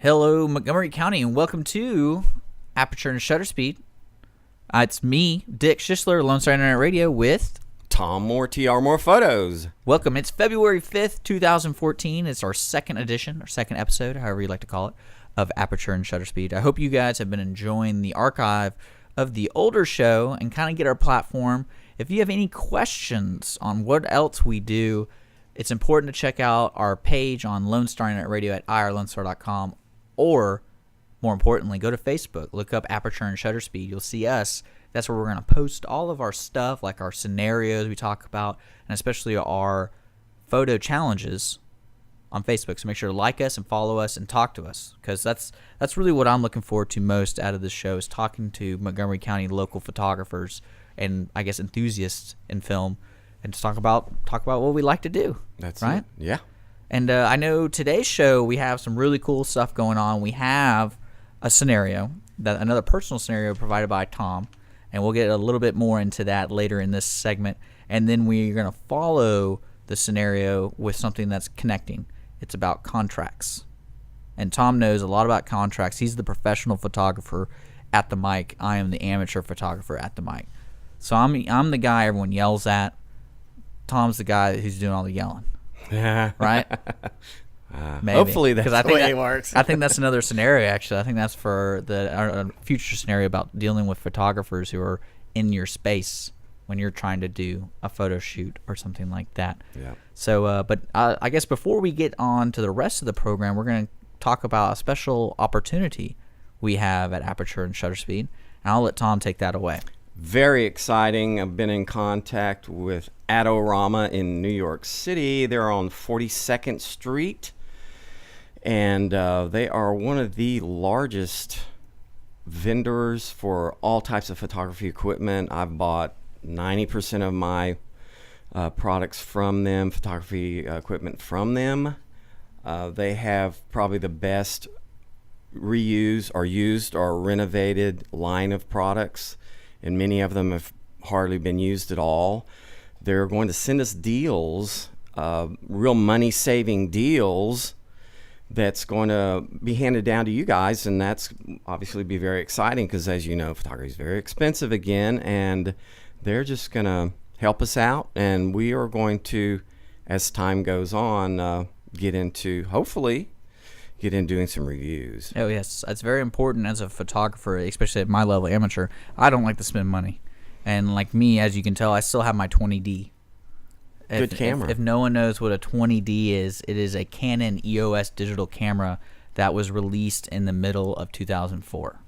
Hello, Montgomery County, and welcome to Aperture and Shutter Speed. It's me, Dick Schisler, Lone Star Internet Radio with Tom Moore, TR Moore Photos. Welcome. It's February 5th, 2014. It's our second edition, or second episode, however you like to call it, of Aperture and Shutter Speed. I hope you guys have been enjoying the archive of the older show and kind of get our platform. If you have any questions on what else we do, it's important to check out our page on Lone Star Internet Radio at irlonestar.com, or more importantly, go to Facebook, look up Aperture and Shutter Speed. You'll see us. That's where we're going to post all of our stuff, like our scenarios we talk about, and especially our photo challenges on Facebook. So make sure to like us and follow us and talk to us, because that's really what I'm looking forward to most out of this show, is talking to Montgomery County local photographers and I guess enthusiasts in film, and to talk about what we like to do. That's right. It. Yeah. And I know today's show we have some really cool stuff going on. We have a scenario, another personal scenario provided by Tom, and we'll get a little bit more into that later in this segment. And then we're going to follow the scenario with something that's connecting. It's about contracts. And Tom knows a lot about contracts. He's the professional photographer at the mic. I am the amateur photographer at the mic. So I'm the guy everyone yells at. Tom's the guy who's doing all the yelling. Right? Maybe. Hopefully that's the way it works. I think that's another scenario, actually. I think that's for our future scenario about dealing with photographers who are in your space when you're trying to do a photo shoot or something like that. Yeah. So, but I guess before we get on to the rest of the program, we're going to talk about a special opportunity we have at Aperture and Shutter Speed, and I'll let Tom take that away. Very exciting. I've been in contact with Adorama in New York City. They're on 42nd Street, and they are one of the largest vendors for all types of photography equipment. I've bought 90% of my products from them, photography equipment from them. They have probably the best reused or used or renovated line of products, and many of them have hardly been used at all. They're going to send us deals, real money-saving deals, that's going to be handed down to you guys, and that's obviously be very exciting because, as you know, photography is very expensive again, and they're just going to help us out, and we are going to, as time goes on, hopefully get into doing some reviews. Oh, yes. It's very important as a photographer, especially at my level, amateur. I don't like to spend money. And like me, as you can tell, I still have my 20D. Good camera. If no one knows what a 20D is, it is a Canon EOS digital camera that was released in the middle of 2004.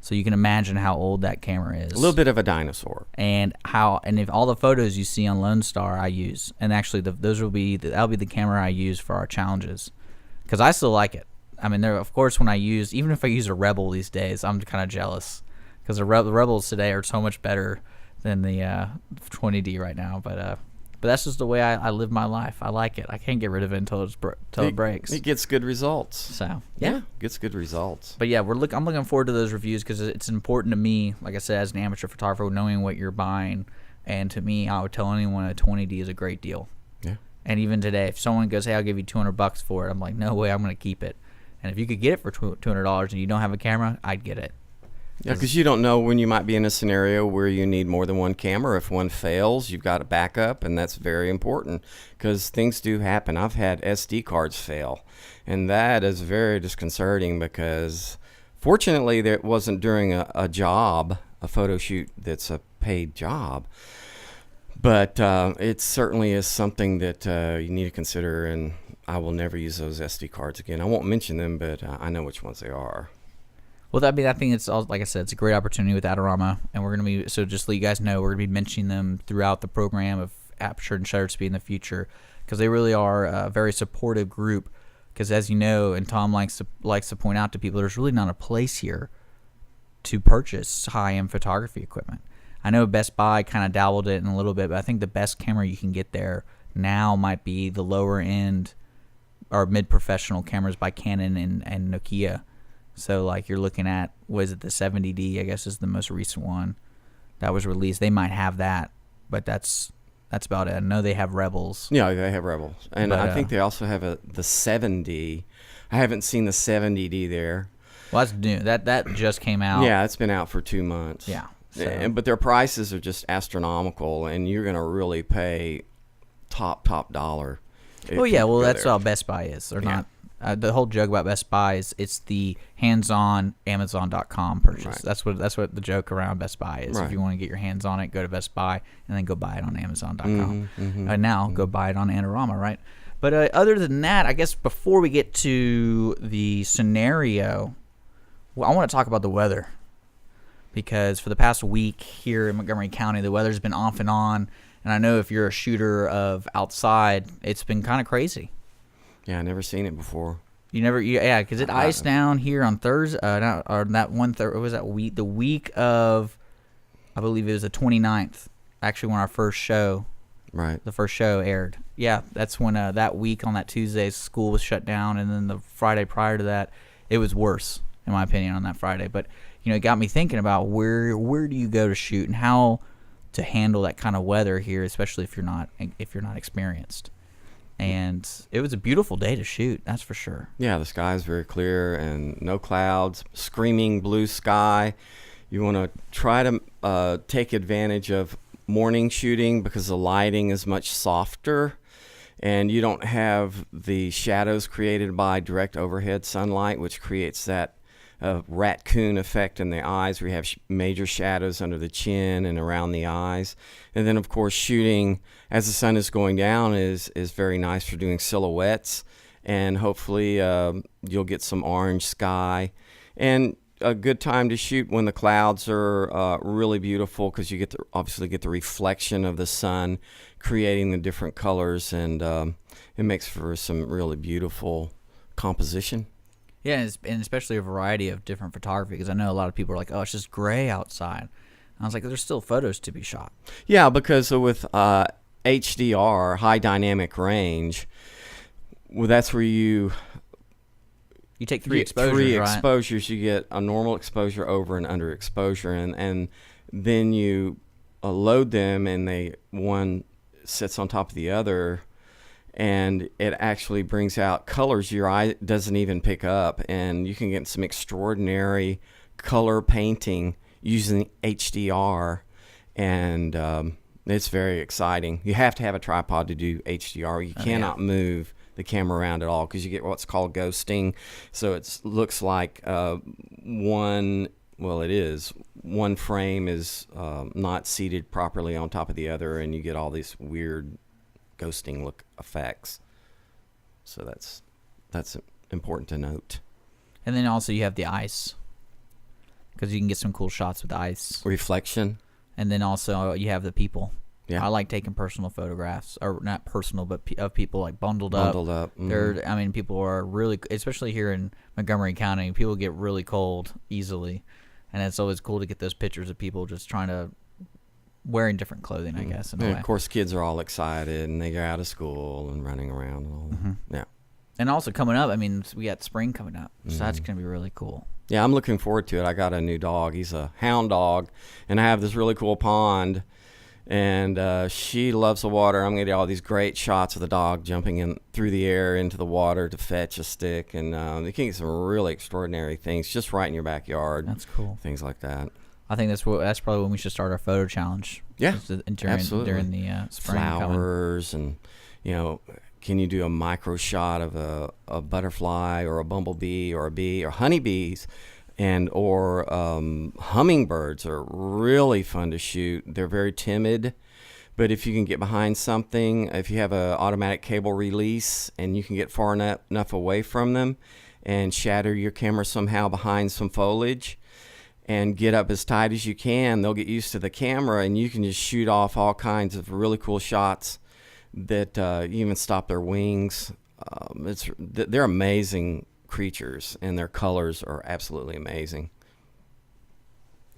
So you can imagine how old that camera is. A little bit of a dinosaur. And if all the photos you see on Lone Star I use, and actually that'll be the camera I use for our challenges, because I still like it. I mean, of course, even if I use a Rebel these days, I'm kind of jealous, because the Rebels today are so much better than the 20D right now. But that's just the way I live my life. I like it. I can't get rid of it until it breaks. It gets good results. So yeah, gets good results. But yeah, I'm looking forward to those reviews, because it's important to me, like I said, as an amateur photographer, knowing what you're buying. And to me, I would tell anyone a 20D is a great deal. Yeah. And even today, if someone goes, "Hey, I'll give you $200 for it," I'm like, "No way, I'm going to keep it." And if you could get it for $200 and you don't have a camera, I'd get it. Yeah, because you don't know when you might be in a scenario where you need more than one camera. If one fails, you've got a backup, and that's very important, because things do happen. I've had SD cards fail, and that is very disconcerting, because fortunately that wasn't during a job, a photo shoot that's a paid job. But it certainly is something that you need to consider, and I will never use those SD cards again. I won't mention them, but I know which ones they are. Well, I think it's all, like I said, it's a great opportunity with Adorama, and we're going to be, so just to let you guys know, we're going to be mentioning them throughout the program of Aperture and Shutter Speed in the future, because they really are a very supportive group. Because as you know, and Tom likes to point out to people, there's really not a place here to purchase high-end photography equipment. I know Best Buy kind of dabbled it in a little bit, but I think the best camera you can get there now might be the lower end or mid-professional cameras by Canon and Nokia. So like you're looking at, was it the 70D, I guess is the most recent one that was released. They might have that, but that's about it. I know they have Rebels. Yeah, they have Rebels. And I think they also have the 7D. I haven't seen the 70D there. Well, that's new. That just came out. Yeah, it's been out for 2 months. Yeah. But their prices are just astronomical, and you're going to really pay top dollar. Oh yeah, well that's how Best Buy is. They're not. The whole joke about Best Buy is it's the hands-on Amazon.com purchase. Right. That's what the joke around Best Buy is. Right. If you want to get your hands on it, go to Best Buy and then go buy it on Amazon.com. Now go buy it on Anorama, right? But other than that, I guess before we get to the scenario, well, I want to talk about the weather, because for the past week here in Montgomery County, the weather's been off and on. And I know if you're a shooter of outside, it's been kind of crazy. Yeah, I never seen it before. Because it iced down here on Thursday, was that week? The week of, I believe it was the 29th, actually when our first show, Right. the first show aired. Yeah, that's when that week on that Tuesday, school was shut down. And then the Friday prior to that, it was worse, in my opinion, on that Friday. But, it got me thinking about where do you go to shoot and how to handle that kind of weather here, especially if you're not experienced. And it was a beautiful day to shoot, that's for sure. Yeah, the sky is very clear and no clouds, screaming blue sky. You want to try to take advantage of morning shooting because the lighting is much softer and you don't have the shadows created by direct overhead sunlight, which creates that raccoon effect in the eyes where you have major shadows under the chin and around the eyes. And then, of course, shooting as the sun is going down is very nice for doing silhouettes. And hopefully you'll get some orange sky. And a good time to shoot when the clouds are really beautiful, because you obviously get the reflection of the sun creating the different colors. And it makes for some really beautiful composition. Yeah, and especially a variety of different photography, because I know a lot of people are like, oh, it's just gray outside. And I was like, there's still photos to be shot. Yeah, because with HDR, high dynamic range, well, that's where you take three exposures, three right? exposures. You get a normal exposure, over and under exposure, and then you load them, and one sits on top of the other, and it actually brings out colors your eye doesn't even pick up, and you can get some extraordinary color painting using HDR, and it's very exciting. You have to have a tripod to do HDR. You cannot move the camera around at all, because you get what's called ghosting. So it looks like one frame is not seated properly on top of the other, and you get all these weird ghosting look effects. So that's important to note. And then also you have the ice, because you can get some cool shots with the ice. Reflection. And then also you have the people. Yeah. I like taking personal photographs, or not personal, but of people like bundled up. Mm-hmm. People are really, especially here in Montgomery County, people get really cold easily. And it's always cool to get those pictures of people just trying to, wearing different clothing, I guess. In a way. Of course, kids are all excited, and they get out of school and running around and all that. Yeah. And also coming up, we got spring coming up, so that's going to be really cool. Yeah, I'm looking forward to it. I got a new dog. He's a hound dog, and I have this really cool pond, and she loves the water. I'm going to get all these great shots of the dog jumping in through the air into the water to fetch a stick, and you can get some really extraordinary things just right in your backyard. That's cool. Things like that. I think that's probably when we should start our photo challenge. Yeah, absolutely. During the spring. Flowers coming. And, can you do a micro shot of a butterfly or a bumblebee or a bee or honeybees, or hummingbirds are really fun to shoot. They're very timid, but if you can get behind something, if you have an automatic cable release and you can get far enough away from them and shatter your camera somehow behind some foliage, and get up as tight as you can, they'll get used to the camera, and you can just shoot off all kinds of really cool shots that you even stop their wings. They're amazing creatures, and their colors are absolutely amazing.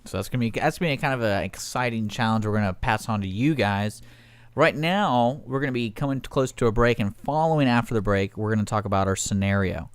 So that's gonna be kind of an exciting challenge we're gonna pass on to you guys. Right now, we're gonna be coming close to a break, and following after the break, we're gonna talk about our scenario.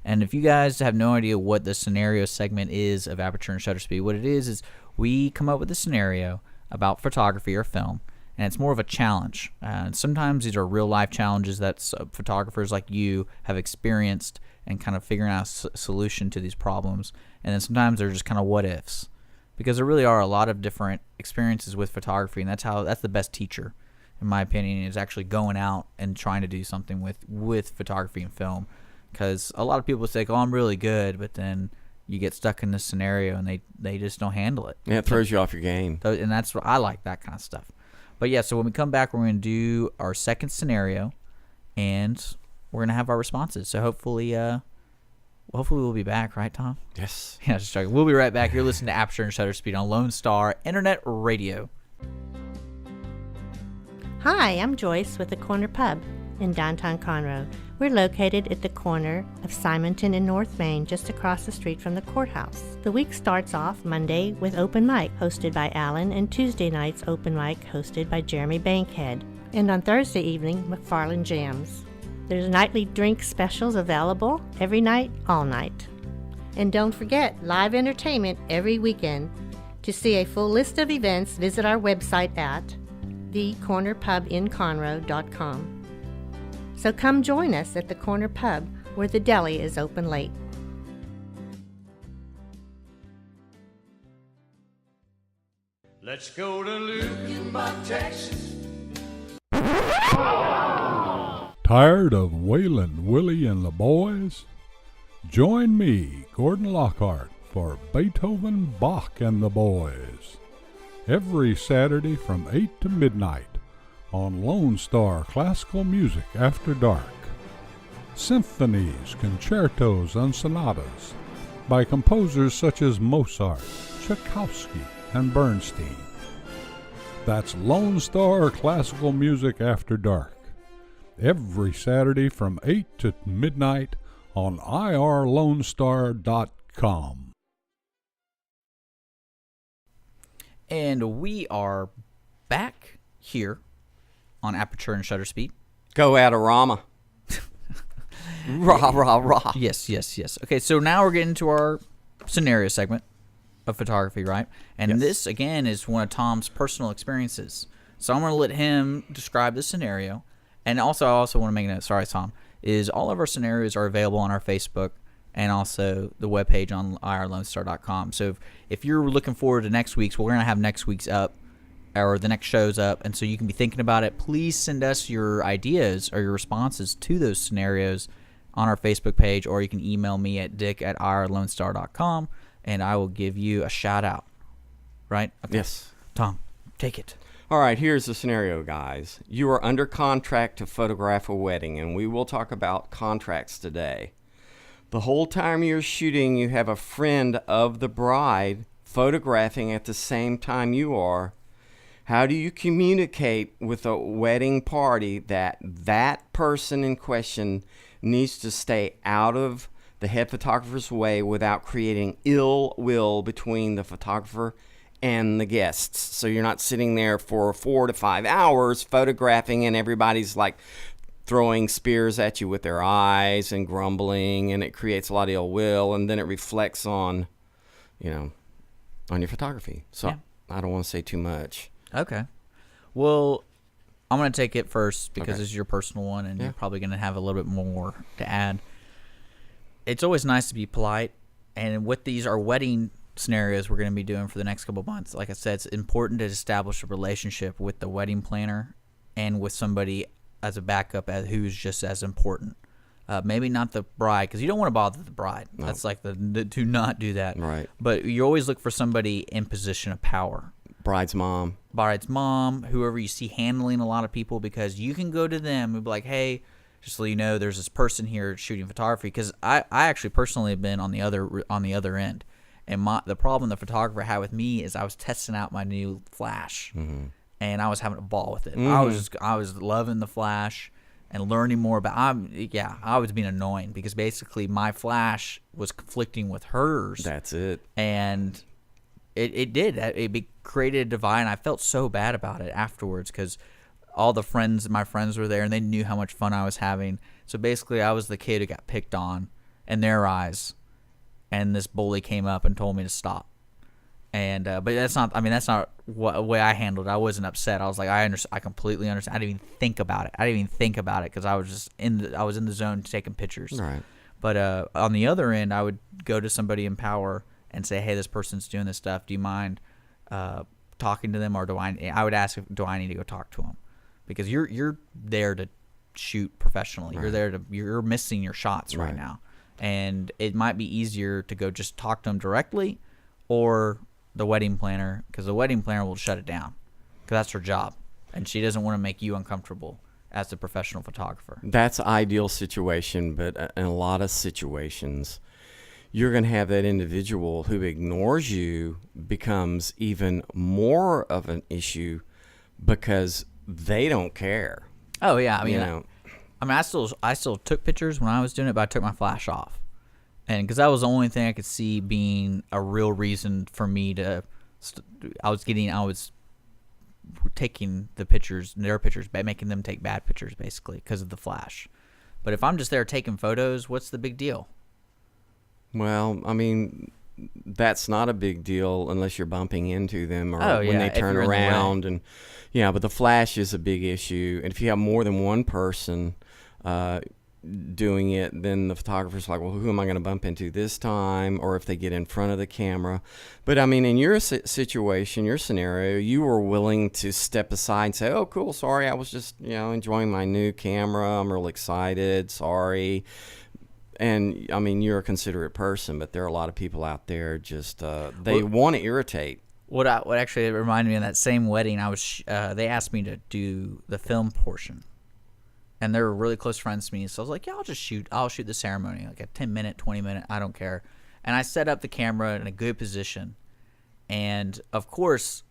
And if you guys have no idea what the scenario segment is of Aperture and Shutter Speed, what it is we come up with a scenario about photography or film, and it's more of a challenge. And sometimes these are real-life challenges that photographers like you have experienced, and kind of figuring out a solution to these problems. And then sometimes they're just kind of what ifs, because there really are a lot of different experiences with photography, and that's the best teacher, in my opinion, is actually going out and trying to do something with photography and film. Because a lot of people say, "Oh, I'm really good," but then you get stuck in this scenario and they just don't handle it. Yeah, it throws you off your game. And that's what I like, that kind of stuff. But yeah, so when we come back, we're going to do our second scenario, and we're going to have our responses. So hopefully we'll be back, right, Tom? Yes. Yeah, just joking. We'll be right back. You're listening to Aperture and Shutter Speed on Lone Star Internet Radio. Hi, I'm Joyce with the Corner Pub in downtown Conroe. We're located at the corner of Simonton and North Main, just across the street from the courthouse. The week starts off Monday with open mic, hosted by Alan, and Tuesday nights open mic, hosted by Jeremy Bankhead. And on Thursday evening, McFarland Jams. There's nightly drink specials available every night, all night. And don't forget, live entertainment every weekend. To see a full list of events, visit our website at thecornerpubinconroe.com. So come join us at the Corner Pub, where the deli is open late. Let's go to Lukenbach, Texas. Tired of Waylon, Willie, and the boys? Join me, Gordon Lockhart, for Beethoven, Bach, and the Boys. Every Saturday from 8 to midnight on Lone Star Classical Music After Dark. Symphonies, concertos, and sonatas by composers such as Mozart, Tchaikovsky, and Bernstein. That's Lone Star Classical Music After Dark. Every Saturday from 8 to midnight on irlonestar.com. And we are back here on Aperture and Shutter Speed. Go Adorama. Rah, rah, rah. Yes. Okay, so now we're getting to our scenario segment of photography, right? And Yes. this, again, is one of Tom's personal experiences. So I'm going to let him describe the scenario. And also, I also want to make a note, sorry, Tom, is all of our scenarios are available on our Facebook and also the webpage on irlonestar.com. So if you're looking forward to next week's, we're going to have next week's up, or the next show's up, and so you can be thinking about it. Please send us your ideas or your responses to those scenarios on our Facebook page, or you can email me at dick@irlonestar.com, and I will give you a shout out. Right? Okay. Yes. Tom, take it. All right, here's the scenario, guys. You are under contract to photograph a wedding, and we will talk about contracts today. The whole time you're shooting, you have a friend of the bride photographing at the same time you are. How do you communicate with a wedding party that that person in question needs to stay out of the head photographer's way without creating ill will between the photographer and the guests? So you're not sitting there for 4 to 5 hours photographing and everybody's like throwing spears at you with their eyes and grumbling, and it creates a lot of ill will, and then it reflects on, on your photography. So Yeah. I don't want to say too much. Okay. Well, I'm going to take it first because Okay. this is your personal one, and Yeah. you're probably going to have a little bit more to add. It's always nice to be polite, and with these our wedding scenarios we're going to be doing for the next couple of months, like I said, it's important to establish a relationship with the wedding planner and with somebody as a backup who's just as important. Maybe not the bride, because you don't want to bother the bride. No. That's like do not do that. Right. But you always look for somebody in position of power. Bride's mom. Bride's mom, whoever you see handling a lot of people, because you can go to them and be like, hey, just so you know, there's this person here shooting photography. Because I actually personally have been on the other end, and the problem the photographer had with me is I was testing out my new flash, and I was having a ball with it. I was loving the flash and learning more about. I was being annoying because basically my flash was conflicting with hers. That's it. And it created a divide, and I felt so bad about it afterwards because all my friends were there, and they knew how much fun I was having. So basically, I was the kid who got picked on in their eyes, and this bully came up and told me to stop. And but that's not what way I handled it. I wasn't upset. I was like, I completely understand. I didn't even think about it. Because I was just in the zone taking pictures. Right. But on the other end, I would go to somebody in power and say, hey, this person's doing this stuff. Do you mind talking to them, or I would ask, do I need to go talk to them? Because you're there to shoot professionally. Right. You're missing your shots right now. And it might be easier to go just talk to them directly, or the wedding planner, because the wedding planner will shut it down because that's her job, and she doesn't want to make you uncomfortable as the professional photographer. That's ideal situation, but in a lot of situations, you're going to have that individual who ignores you becomes even more of an issue because they don't care. Oh yeah, I still took pictures when I was doing it, but I took my flash off, and because that was the only thing I could see being a real reason for me to. I was taking their pictures, making them take bad pictures, basically because of the flash. But if I'm just there taking photos, what's the big deal? Well, I mean, that's not a big deal unless you're bumping into them or when they turn around. And yeah, but the flash is a big issue. And if you have more than one person doing it, then the photographer's like, well, who am I going to bump into this time? Or if they get in front of the camera. But I mean, in your situation, your scenario, you were willing to step aside and say, oh, cool, sorry, I was just, enjoying my new camera. I'm real excited. Sorry. And I mean, you're a considerate person, but there are a lot of people out there just they want to irritate. What actually reminded me of that same wedding, they asked me to do the film portion, and they were really close friends to me. So I was like, yeah, I'll shoot the ceremony, like a 10-minute, 20-minute, I don't care. And I set up the camera in a good position, and of course,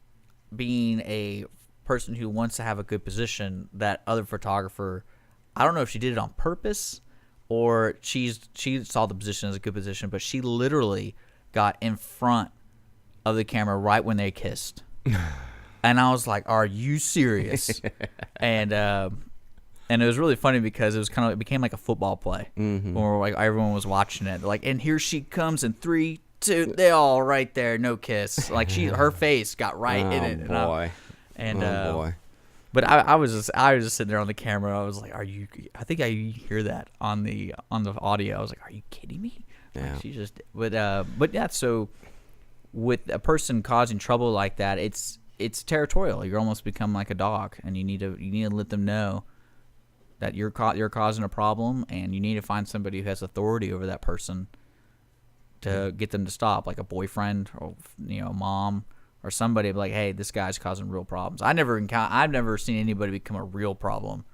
being a person who wants to have a good position, that other photographer, I don't know if she did it on purpose or she saw the position as a good position, but she literally got in front of the camera right when they kissed. And I was like, are you serious? And it was really funny because it became like a football play. Mm-hmm. Or like everyone was watching it. Like, and here she comes in 3, 2, they all right there, no kiss. Like her face got right in it. Boy. Boy. But I was just sitting there on the camera. I was like, I think I hear that on the audio. I was like, are you kidding me? Yeah. Like, she just, but yeah, so with a person causing trouble like that, it's territorial. You're almost become like a dog, and you need to let them know that you're causing a problem, and you need to find somebody who has authority over that person to get them to stop, like a boyfriend or mom or somebody. Like, hey, this guy's causing real problems. I've never seen anybody become a real problem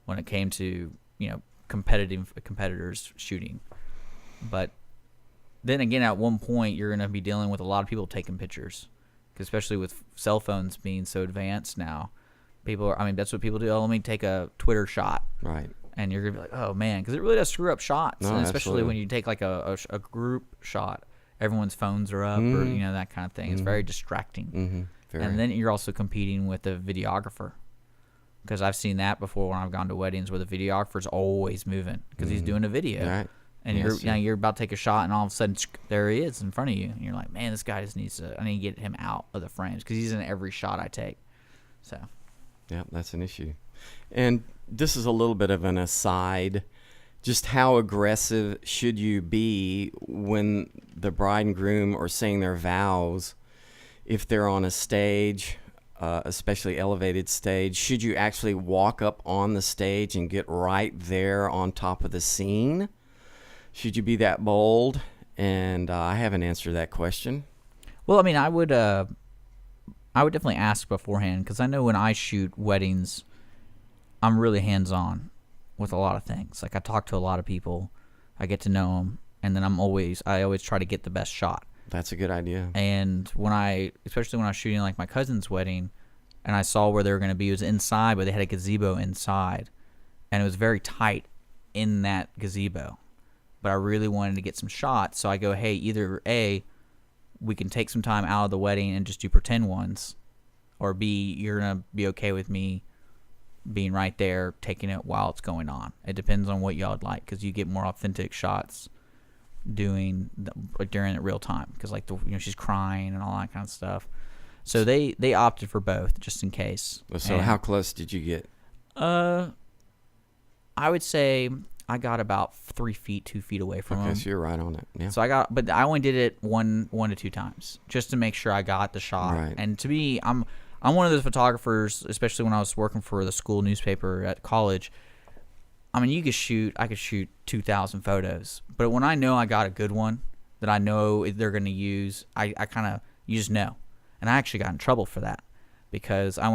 when it came to competitors shooting. But then again, at one point, you're going to be dealing with a lot of people taking pictures, especially with cell phones being so advanced now. That's what people do. Oh, let me take a Twitter shot. Right. And you're going to be like, oh, man, because it really does screw up shots. No, and especially absolutely. when you take like a group shot. Everyone's phones are up or, that kind of thing. It's very distracting. Very. And then you're also competing with a videographer. Because I've seen that before when I've gone to weddings where the videographer's always moving because he's doing a video. Right. And you're about to take a shot, and all of a sudden, there he is in front of you. And you're like, man, this guy just I need to get him out of the frames because he's in every shot I take. So. Yeah, that's an issue. And this is a little bit of an aside. Just how aggressive should you be when the bride and groom are saying their vows? If they're on a stage, especially elevated stage, should you actually walk up on the stage and get right there on top of the scene? Should you be that bold? And I haven't answered that question. Well, I mean, I would definitely ask beforehand because I know when I shoot weddings, I'm really hands-on with a lot of things. Like I talk to a lot of people, I get to know them, and then I always try to get the best shot. That's a good idea. And especially when I was shooting like my cousin's wedding, and I saw where they were going to be, it was inside, but they had a gazebo inside, and it was very tight in that gazebo. But I really wanted to get some shots, so I go, hey, either A, we can take some time out of the wedding and just do pretend ones, or B, you're going to be okay with me being right there taking it while it's going on. It depends on what y'all would like because you get more authentic shots during it real time because she's crying and all that kind of stuff. So they opted for both just in case. So how close did you get? I would say I got about 3 feet, 2 feet away from him. Okay, so you're right on it. Yeah. So but I only did it one to two times just to make sure I got the shot. Right. And to me, I'm one of those photographers, especially when I was working for the school newspaper at college. I mean, I could shoot 2,000 photos, but when I know I got a good one that I know they're going to use, I you just know. And I actually got in trouble for that because I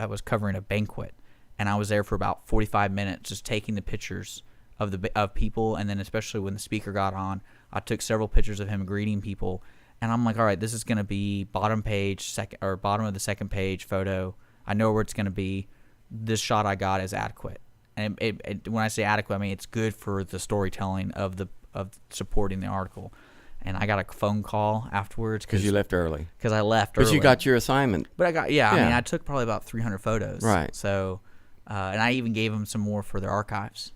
was covering a banquet, and I was there for about 45 minutes just taking the pictures of people, and then especially when the speaker got on, I took several pictures of him greeting people, and I'm like, all right, this is going to be bottom of the second page photo. I know where it's going to be. This shot I got is adequate, and when I say adequate, I mean it's good for the storytelling of supporting the article. And I got a phone call afterwards because you left early. Because I left early. Because you got your assignment. But I mean, I took probably about 300 photos. Right. So, and I even gave them some more for their archives.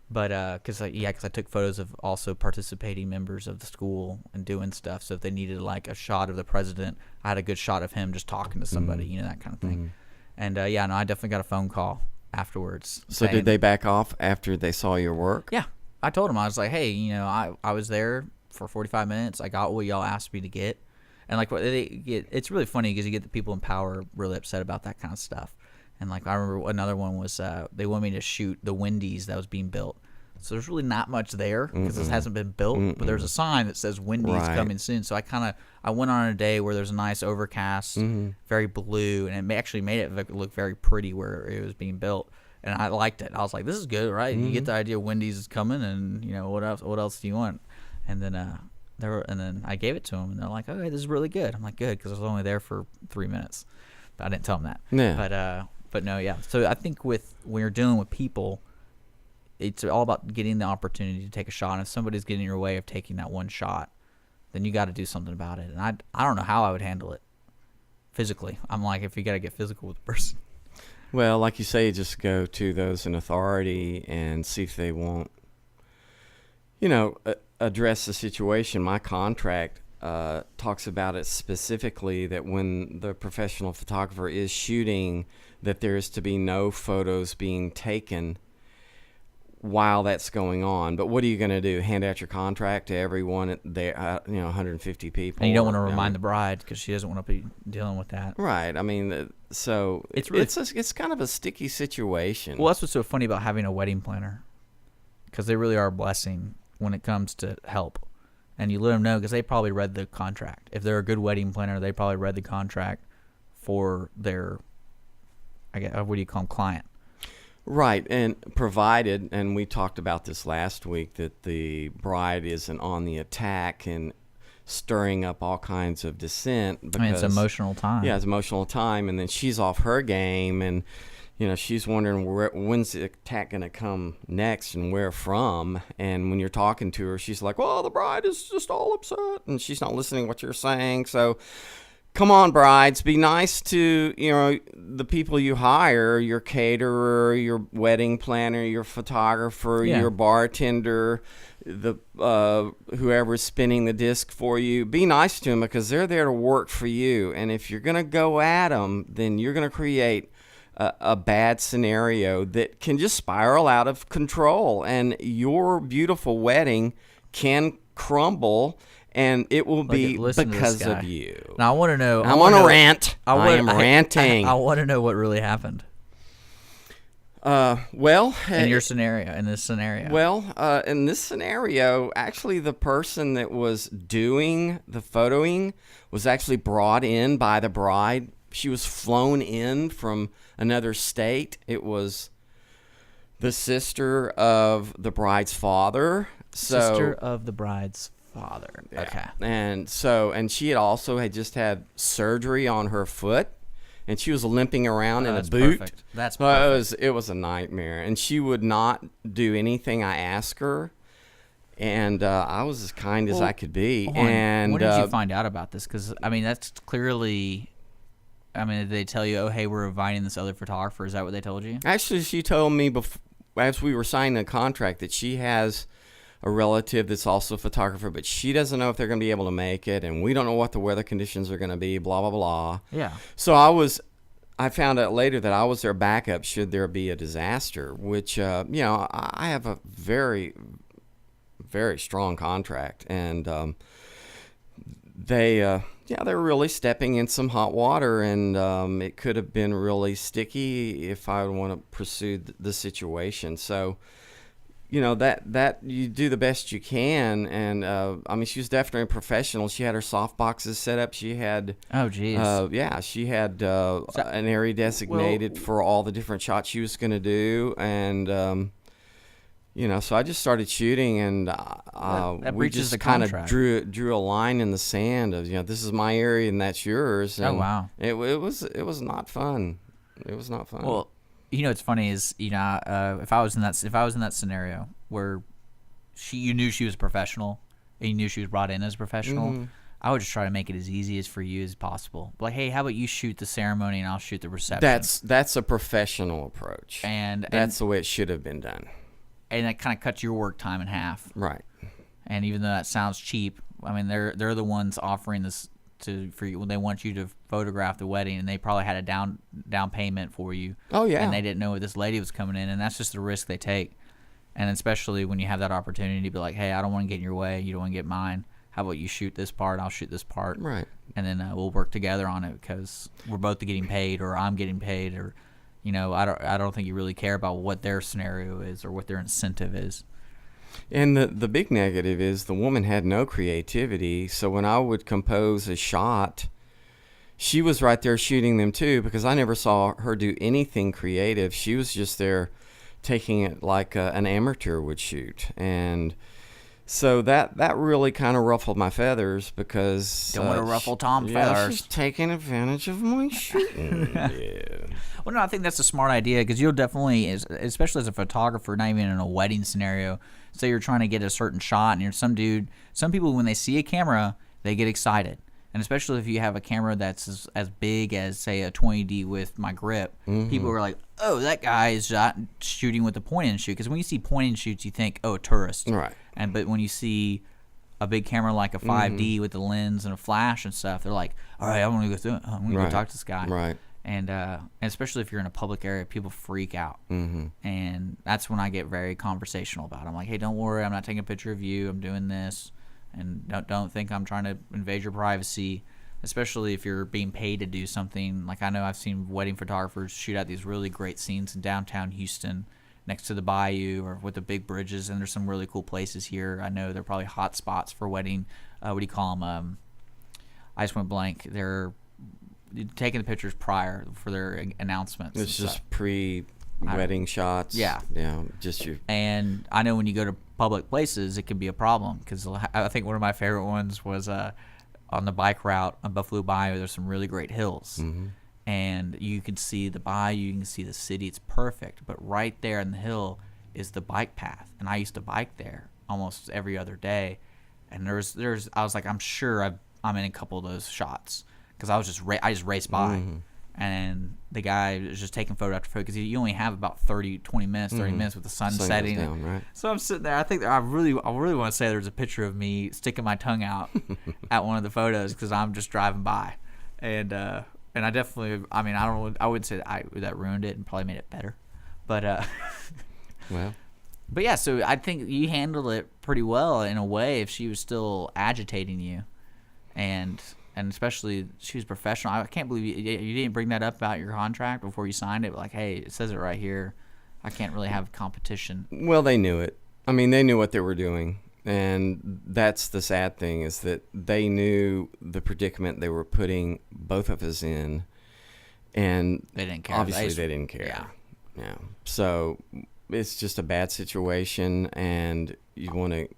But because I took photos of also participating members of the school and doing stuff. So if they needed like a shot of the president, I had a good shot of him just talking to somebody, that kind of thing. And I definitely got a phone call afterwards. So did they back off after they saw your work? Yeah, I told them, I was like, hey, I was there for 45 minutes. I got what y'all asked me to get. And like it's really funny because you get the people in power really upset about that kind of stuff. And like I remember another one was they wanted me to shoot the Wendy's that was being built. So there's really not much there because this hasn't been built. But there's a sign that says Wendy's coming soon. So I went on a day where there's a nice overcast, very blue, and it actually made it look very pretty where it was being built. And I liked it. I was like, this is good, right? You get the idea Wendy's is coming, and what else do you want? And then then I gave it to them, and they're like, okay, this is really good. I'm like, good, because I was only there for 3 minutes. But I didn't tell them that. Yeah. But no, yeah. So I think when you're dealing with people, it's all about getting the opportunity to take a shot. And if somebody's getting in your way of taking that one shot, then you got to do something about it. And I don't know how I would handle it physically. I'm like, if you got to get physical with the person. Well, like you say, just go to those in authority and see if they won't, address the situation. My contract talks about it specifically that when the professional photographer is shooting, that there is to be no photos being taken while that's going on. But what are you going to do? Hand out your contract to everyone there, 150 people? And you don't want to remind the bride because she doesn't want to be dealing with that. Right. I mean, so it's kind of a sticky situation. Well, that's what's so funny about having a wedding planner, because they really are a blessing when it comes to help. And you let them know because they probably read the contract. If they're a good wedding planner, they probably read the contract for their, what do you call them, client. Right, and provided, and we talked about this last week, that the bride isn't on the attack and stirring up all kinds of dissent. Because, it's emotional time. Yeah, it's emotional time, and then she's off her game, and she's wondering when's the attack going to come next and where from. And when you're talking to her, she's like, well, the bride is just all upset, and she's not listening to what you're saying. So come on, brides, be nice to the people you hire, your caterer, your wedding planner, your photographer, your bartender, the whoever's spinning the disc for you. Be nice to them because they're there to work for you. And if you're going to go at them, then you're going to create a bad scenario that can just spiral out of control, and your beautiful wedding can crumble. And it will be because of you. Now I want to know. I'm on a rant. I am ranting. I want to know what really happened. Well, in this scenario. Well, in this scenario, actually, the person that was doing the photoing was actually brought in by the bride. She was flown in from another state. It was the sister of the bride's father. Sister of the bride's father. Yeah. Okay. And she had just had surgery on her foot, and she was limping around in a boot. Perfect. That's perfect. It was a nightmare, and she would not do anything I asked her. And I was as kind as I could be. And when did you find out about this? Because that's clearly. Did they tell you, oh, hey, we're inviting this other photographer? Is that what they told you? Actually, she told me as we were signing the contract that she has a relative that's also a photographer, but she doesn't know if they're going to be able to make it, and we don't know what the weather conditions are going to be, blah, blah, blah. Yeah. So I was I found out later that I was their backup should there be a disaster, which, I have a very, very strong contract. And they're really stepping in some hot water, and it could have been really sticky if I would want to pursue the situation. So, that you do the best you can. And she was definitely a professional. She had her soft boxes set up. She had she had an area designated for all the different shots she was going to do. And so I just started shooting, and we just kind of drew a line in the sand of, this is my area and that's yours. And wow. It was not fun. It was not fun. Well, what's funny is, if I was in that scenario where you knew she was a professional and you knew she was brought in as a professional, I would just try to make it as easy as for you as possible. Like, hey, how about you shoot the ceremony and I'll shoot the reception? That's a professional approach. And that's the way it should have been done. And that kind of cuts your work time in half. Right. And even though that sounds cheap, they're the ones offering this for you when they want you to photograph the wedding, and they probably had a down payment for you. Oh yeah. And they didn't know this lady was coming in, and that's just the risk they take. And especially when you have that opportunity to be like, hey, I don't want to get in your way, you don't want to get mine. How about you shoot this part, I'll shoot this part. Right. And then we'll work together on it because we're both getting paid, or I'm getting paid, or I don't think you really care about what their scenario is or what their incentive is. And the big negative is the woman had no creativity. So when I would compose a shot, she was right there shooting them too, because I never saw her do anything creative. She was just there taking it like an amateur would shoot. And so that really kind of ruffled my feathers, because don't want to ruffle Tom's feathers. She's taking advantage of my shooting. Yeah. Well, no, I think that's a smart idea, because you'll definitely, especially as a photographer, not even in a wedding scenario, say you're trying to get a certain shot, and you're some people, when they see a camera, they get excited. And especially if you have a camera that's as big as, say, a 20D with my grip, people are like, oh, that guy is shooting with a point-and-shoot. Because when you see point-and-shoots, you think, oh, a tourist. Right. But when you see a big camera like a 5D with the lens and a flash and stuff, they're like, all right, I'm going to go through it. I'm going to go talk to this guy. Right. And especially if you're in a public area, people freak out. And that's when I get very conversational about it. I'm like, hey, don't worry, I'm not taking a picture of you. I'm doing this. And don't think I'm trying to invade your privacy, especially if you're being paid to do something. Like, I know I've seen wedding photographers shoot out these really great scenes in downtown Houston next to the bayou or with the big bridges, and there's some really cool places here. I know they're probably hot spots for wedding. What do you call them? I just went blank. They're taking the pictures prior for their announcements. It's just pre-wedding shots. Yeah. Yeah, just you. And I know when you go to public places, it can be a problem, because I think one of my favorite ones was on the bike route on Buffalo Bayou. There's some really great hills. And you can see the bayou, you can see the city. It's perfect. But right there in the hill is the bike path. And I used to bike there almost every other day. And I was like, I'm sure I'm in a couple of those shots, because I just raced by. And the guy was just taking photo after photo, because you only have about 20 minutes with the sun setting. Down, right. So I'm sitting there. I think I really want to say there's a picture of me sticking my tongue out at one of the photos, because I'm just driving by. And I definitely, I would say that ruined it and probably made it better. But well. But yeah, so I think you handled it pretty well in a way, if she was still agitating you, and especially she was professional. I can't believe you didn't bring that up about your contract before you signed it. Like, hey, it says it right here. I can't really have competition. Well, they knew it. They knew what they were doing. And that's the sad thing, is that they knew the predicament they were putting both of us in. And they didn't care. Obviously, they didn't care. Yeah. So it's just a bad situation, and you want to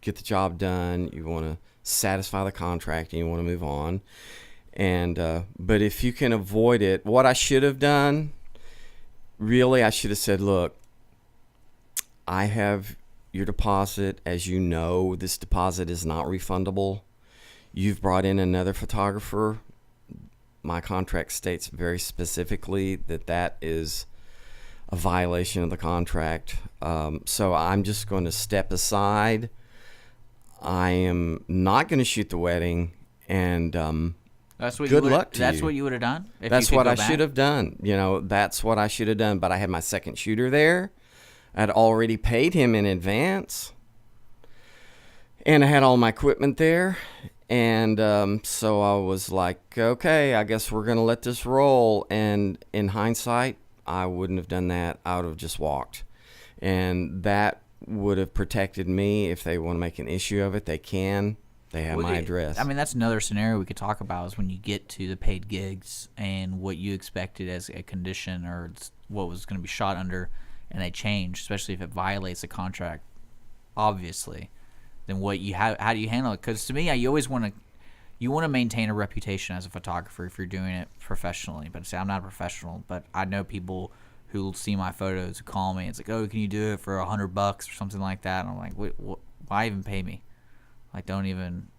get the job done. You want to satisfy the contract, and you want to move on. And but if you can avoid it, what I should have done, really, I should have said, look, I have your deposit. As you know, this deposit is not refundable. You've brought in another photographer. My contract states very specifically that is a violation of the contract. So I'm just going to step aside. I am not going to shoot the wedding, and That's what Good you luck to That's you. what you would have done? If That's you could what go I back? should have done. That's what I should have done. But I had my second shooter there. I'd already paid him in advance. And I had all my equipment there. And so I was like, okay, I guess we're going to let this roll. And in hindsight, I wouldn't have done that. I would have just walked. And that would have protected me. If they want to make an issue of it, they can. They have my address. I mean, that's another scenario we could talk about is when you get to the paid gigs and what you expected as a condition or what was going to be shot under, and they change, especially if it violates the contract, obviously. Then how do you handle it? Because to me, you always want to maintain a reputation as a photographer if you're doing it professionally. But say I'm not a professional, but I know people who see my photos who call me. It's like, oh, can you do it for $100 or something like that? And I'm like, wait, why even pay me? Like, don't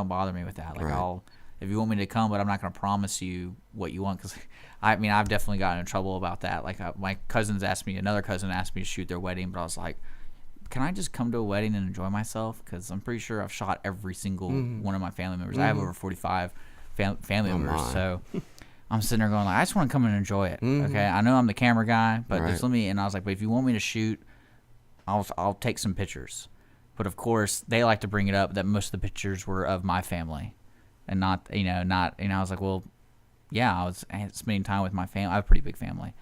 bother me with that. Like, right. If you want me to come, but I'm not going to promise you what you want. Because I mean, I've definitely gotten in trouble about that. Like, another cousin asked me to shoot their wedding, but I was like, can I just come to a wedding and enjoy myself? Because I'm pretty sure I've shot every single one of my family members. I have over 45 family members, so I'm sitting there going like, I just want to come and enjoy it. Okay, I know I'm the camera guy, but just let me. And I was like, but if you want me to shoot, I'll take some pictures. But of course, they like to bring it up that most of the pictures were of my family, and not. I was like, well, yeah, I was spending time with my family. I have a pretty big family.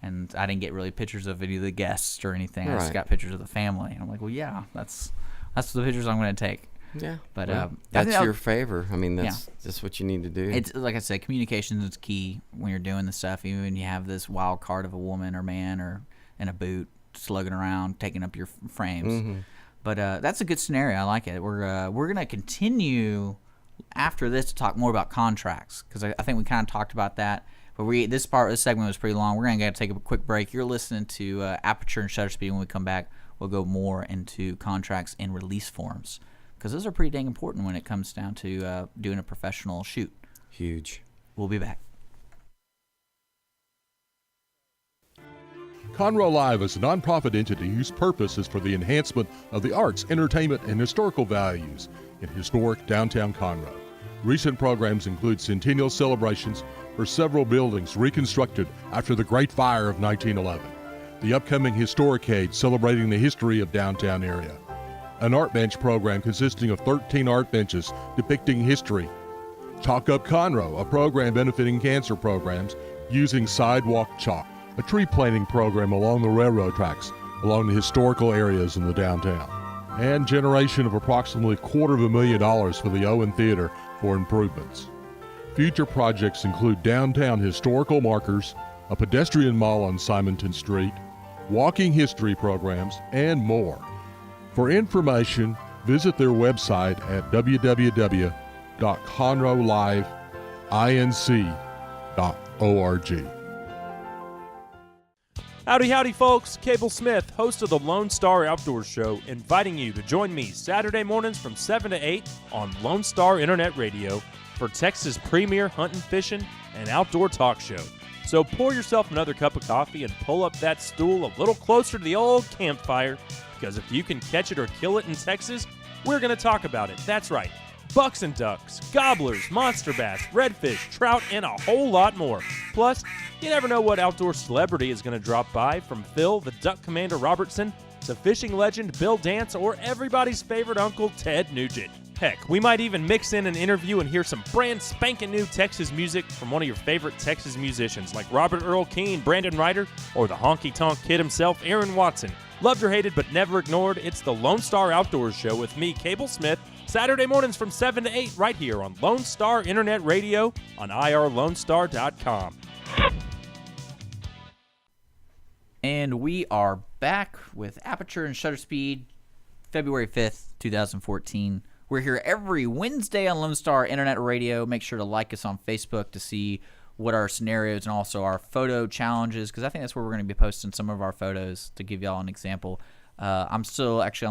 And I didn't get really pictures of any of the guests or anything. I just got pictures of the family. And I'm like, well, yeah, that's the pictures I'm going to take. Yeah. But that's your favor. I mean, that's just what you need to do. It's like I said, communication is key when you're doing this stuff. Even when you have this wild card of a woman or man or in a boot slugging around, taking up your frames. But that's a good scenario. I like it. We're going to continue after this to talk more about contracts because I think we kind of talked about that. But this segment was pretty long. We're going to take a quick break. You're listening to Aperture and Shutter Speed. When we come back, we'll go more into contracts and release forms because those are pretty dang important when it comes down to doing a professional shoot. Huge. We'll be back. Conroe Live is a nonprofit entity whose purpose is for the enhancement of the arts, entertainment, and historical values in historic downtown Conroe. Recent programs include centennial celebrations for several buildings reconstructed after the Great Fire of 1911, the upcoming Historicade celebrating the history of downtown area, an art bench program consisting of 13 art benches depicting history, Chalk Up Conroe, a program benefiting cancer programs using sidewalk chalk, a tree planting program along the railroad tracks along the historical areas in the downtown, and generation of approximately $250,000 for the Owen Theater for improvements. Future projects include downtown historical markers, a pedestrian mall on Simonton Street, walking history programs, and more. For information, visit their website at www.conroeliveinc.org. Howdy, folks. Cable Smith, host of the Lone Star Outdoors Show, inviting you to join me Saturday mornings from 7 to 8 on Lone Star Internet Radio for Texas' premier hunting, fishing, and outdoor talk show. So pour yourself another cup of coffee and pull up that stool a little closer to the old campfire, because if you can catch it or kill it in Texas, we're going to talk about it. That's right. Bucks and ducks, gobblers, monster bass, redfish, trout, and a whole lot more. Plus, you never know what outdoor celebrity is going to drop by, from Phil the Duck Commander Robertson to fishing legend Bill Dance or everybody's favorite uncle Ted Nugent. Heck, we might even mix in an interview and hear some brand spanking new Texas music from one of your favorite Texas musicians like Robert Earl Keen, Brandon Ryder, or the honky-tonk kid himself, Aaron Watson. Loved or hated but never ignored, it's the Lone Star Outdoors Show with me, Cable Smith, Saturday mornings from 7 to 8 right here on Lone Star Internet Radio on irlonestar.com. And we are back with Aperture and Shutter Speed, February 5th, 2014. We're here every Wednesday on Lone Star Internet Radio. Make sure to like us on Facebook to see what our scenarios and also our photo challenges, because I think that's where we're going to be posting some of our photos to give y'all an example. I'm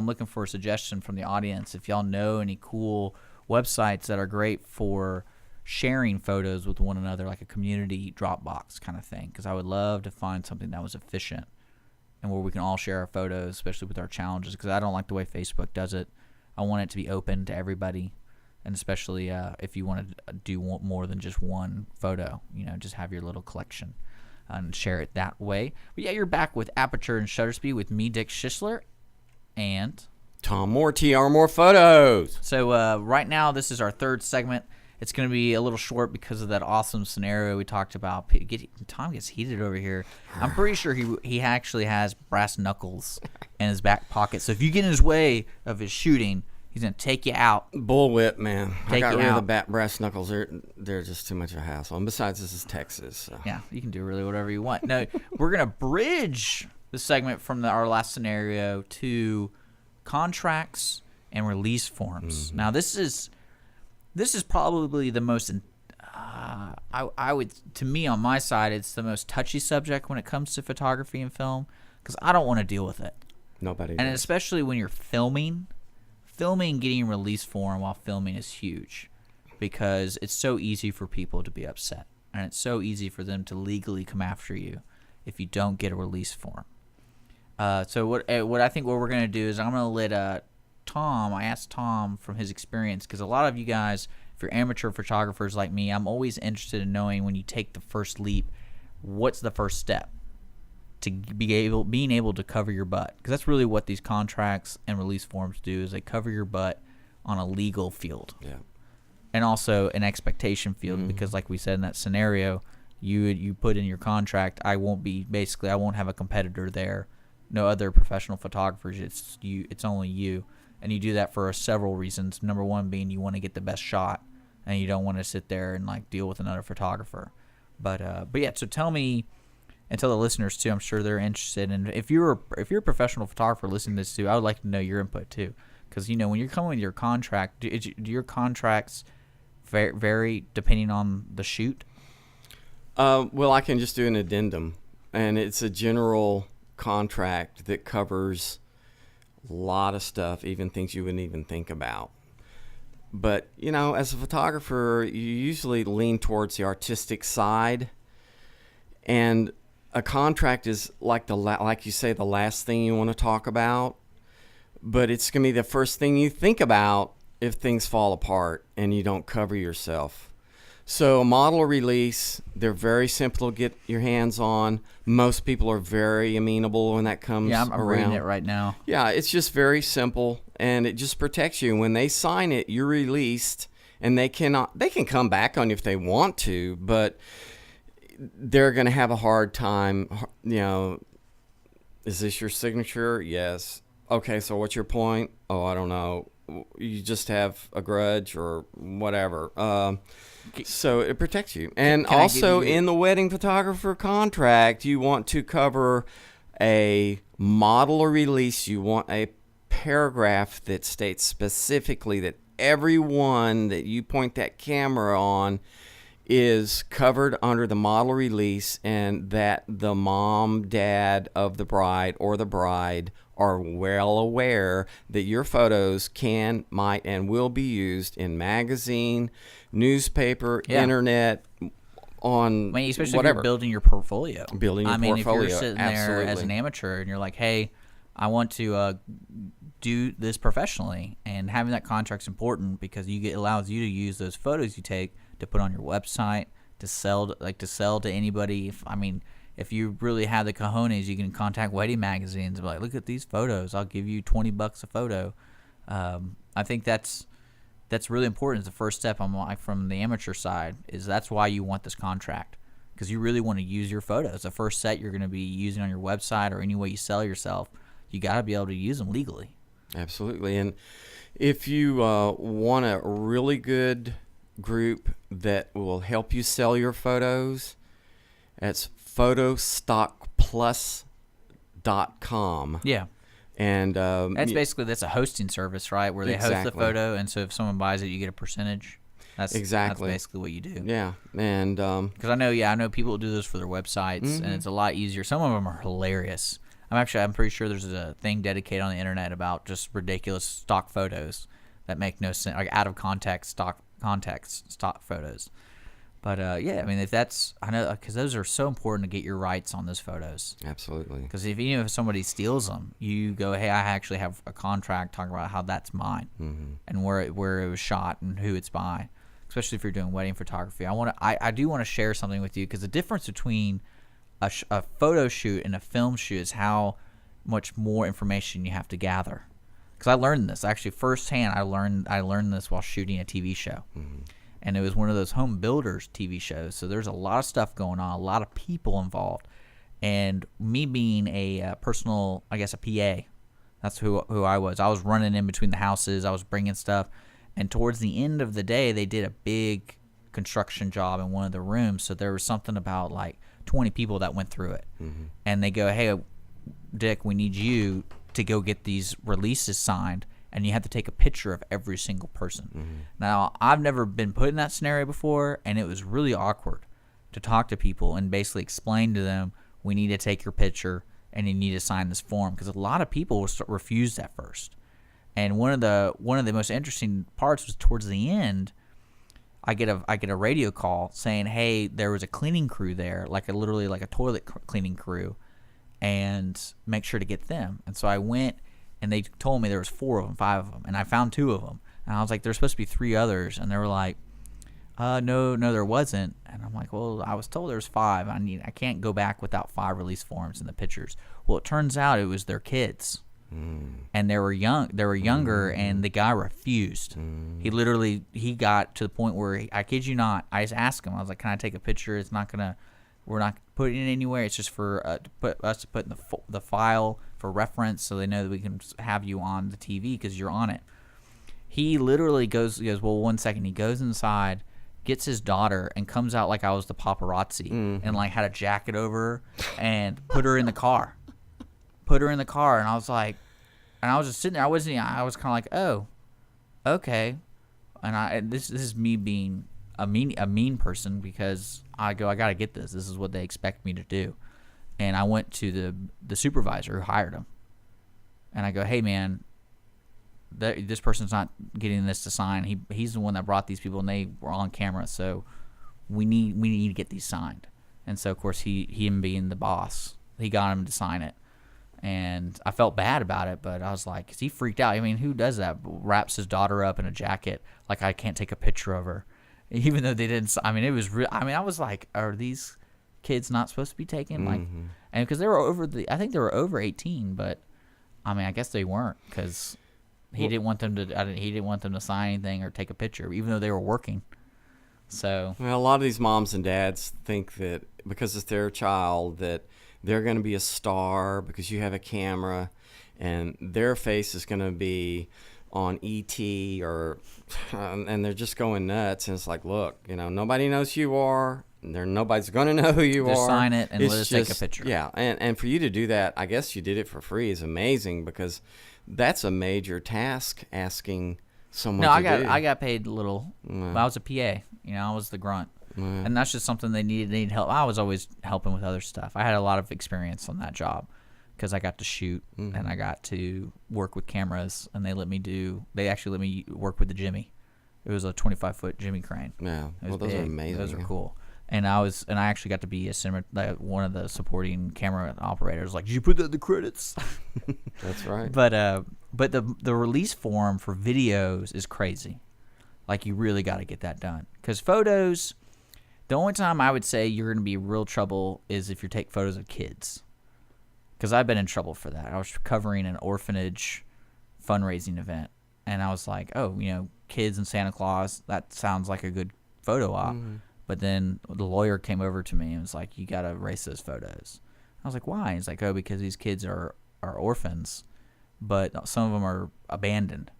looking for a suggestion from the audience. If y'all know any cool websites that are great for sharing photos with one another, like a community Dropbox kind of thing, because I would love to find something that was efficient and where we can all share our photos, especially with our challenges, because I don't like the way Facebook does it. I want it to be open to everybody, and especially if you want to do more than just one photo, just have your little collection and share it that way. But yeah, you're back with Aperture and Shutter Speed with me, Dick Schisler, and Tom Moore, TR More Photos. so right now this is our third segment. It's going to be a little short because of that awesome scenario we talked about. Tom gets heated over here. I'm pretty sure he actually has brass knuckles in his back pocket. So if you get in his way of his shooting, he's going to take you out. Bullwhip, man. I got you rid of out. the brass knuckles. They're just too much of a hassle. And besides, this is Texas. So. Yeah, you can do really whatever you want. No, we're going to bridge the segment from our last scenario to contracts and release forms. Now, this is probably the most, I would, to me on my side, it's the most touchy subject when it comes to photography and film because I don't want to deal with it. Nobody And does. especially when you're filming getting a release form while filming is huge because it's so easy for people to be upset. And it's so easy for them to legally come after you if you don't get a release form. So what I think what we're going to do is I'm going to let Tom, I asked Tom from his experience, because a lot of you guys, if you're amateur photographers like me, I'm always interested in knowing when you take the first leap, what's the first step to being able to cover your butt? Because that's really what these contracts and release forms do, is they cover your butt on a legal field. Yeah. And also an expectation field, because like we said in that scenario, you put in your contract, I won't have a competitor there, no other professional photographers, it's only you. And you do that for several reasons. Number one being you want to get the best shot, and you don't want to sit there and like deal with another photographer. But yeah. So tell me, and tell the listeners too. I'm sure they're interested. And if you're a professional photographer listening to this too, I would like to know your input too, because when you're coming with your contract, do your contracts vary depending on the shoot? Well, I can just do an addendum, and it's a general contract that covers a lot of stuff, even things you wouldn't even think about. But, as a photographer, you usually lean towards the artistic side. And a contract is like you say, the last thing you want to talk about. But it's going to be the first thing you think about if things fall apart and you don't cover yourself. So a model release, they're very simple to get your hands on. Most people are very amenable when that comes around. I'm reading it right now. Yeah, it's just very simple, and it just protects you. When they sign it, you're released, and they can come back on you if they want to, but they're going to have a hard time, is this your signature? Yes. Okay, so what's your point? Oh, I don't know. You just have a grudge or whatever. So it protects you. And also in the wedding photographer contract, you want to cover a model or release. You want a paragraph that states specifically that everyone that you point that camera on is covered under the model release, and that the mom, dad of the bride or the bride are well aware that your photos can, might, and will be used in magazine, newspaper, internet, on especially whatever. If you're building your portfolio. Portfolio, if you're sitting absolutely. there as an amateur and you're like, hey, I want to do this professionally, and having that contract's important because allows you to use those photos you take to put on your website, to sell to anybody. If you really have the cojones, you can contact wedding magazines and be like, look at these photos, I'll give you $20 a photo. I think that's really important. It's the first step from the amateur side, is that's why you want this contract, because you really want to use your photos. The first set you're going to be using on your website or any way you sell yourself, you got to be able to use them legally. Absolutely. And if you want a really good group that will help you sell your photos, that's photostockplus.com. Yeah. And that's a hosting service, right? Where they host the photo, and so if someone buys it, you get a percentage. That's basically what you do. Yeah. And because I know people do this for their websites, and it's a lot easier. Some of them are hilarious. I'm pretty sure there's a thing dedicated on the internet about just ridiculous stock photos that make no sense, like out of context stock photos. But yeah, I mean, if that's, I know, because those are so important to get your rights on those photos. Absolutely. Because even if somebody steals them, you go, hey, I actually have a contract talking about how that's mine and where it was shot and who it's by. Especially if you're doing wedding photography, I do want to share something with you, because the difference between a photo shoot and a film shoot is how much more information you have to gather. Because I learned this actually firsthand. I learned this while shooting a TV show. And it was one of those home builders TV shows. So there's a lot of stuff going on, a lot of people involved. And me being a personal, I guess, a PA, that's who I was. I was running in between the houses. I was bringing stuff. And towards the end of the day, they did a big construction job in one of the rooms. So there was something about like 20 people that went through it. And they go, hey, Dick, we need you to go get these releases signed. And you have to take a picture of every single person. Now, I've never been put in that scenario before, and it was really awkward to talk to people and basically explain to them, we need to take your picture, and you need to sign this form, because a lot of people refused at first. And one of the most interesting parts was towards the end, I get a radio call saying, hey, there was a cleaning crew there, literally like a toilet cleaning crew, and make sure to get them. And so I went. And they told me there was 4 of them, 5 of them, and I found 2 of them. And I was like, there's supposed to be 3 others, and they were like, no, there wasn't. And I'm like, well, I was told there's 5. I can't go back without 5 release forms and the pictures. Well, it turns out it was their kids, and they were younger, and the guy refused. He got to the point where I kid you not, I just asked him, I was like, can I take a picture? We're not putting it anywhere. It's just for us to put in the file for reference, so they know that we can have you on the TV because you're on it. He literally goes, well, 1 second. He goes inside, gets his daughter, and comes out like I was the paparazzi, and like had a jacket over her and put her in the car. And I was like, and I was just sitting there. I was kind of like, oh, okay. And this is me being a mean person, because I got to get this. This is what they expect me to do. And I went to the supervisor who hired him. And I go, hey, man, this person's not getting this to sign. He's the one that brought these people, and they were on camera. So we need to get these signed. And so, of course, him being the boss, he got him to sign it. And I felt bad about it, but I was like, 'cause he freaked out. I mean, who does that? Wraps his daughter up in a jacket like I can't take a picture of her. Even though they didn't, I mean, it was real. I mean, I was like, are these kids not supposed to be taken? Like, and because they were I think they were over 18, but I mean, I guess they weren't, because he didn't want them to sign anything or take a picture, even though they were working. So, well, a lot of these moms and dads think that because it's their child that they're going to be a star because you have a camera, and their face is going to be on ET and they're just going nuts. And it's like, look, nobody knows who you are. Nobody's going to know who you just are. Sign it and it's let us take a picture. Yeah, and for you to do that, I guess you did it for free, is amazing, because that's a major task, asking someone to do. I got paid little. I was a PA. I was the grunt. And that's just something they needed help. I was always helping with other stuff. I had a lot of experience on that job, because I got to shoot and I got to work with cameras, and they actually let me work with the Jimmy. It was a 25-foot Jimmy crane. Yeah, well, those are amazing. Those are cool. And I actually got to be one of the supporting camera operators. Like, did you put that in the credits? That's right. But the release form for videos is crazy. Like, you really got to get that done, because photos, the only time I would say you're going to be in real trouble is if you take photos of kids. Because I've been in trouble for that. I was covering an orphanage fundraising event, and I was like, oh, kids and Santa Claus, that sounds like a good photo op. But then the lawyer came over to me and was like, you got to erase those photos. I was like, why? He's like, oh, because these kids are orphans, but some of them are abandoned.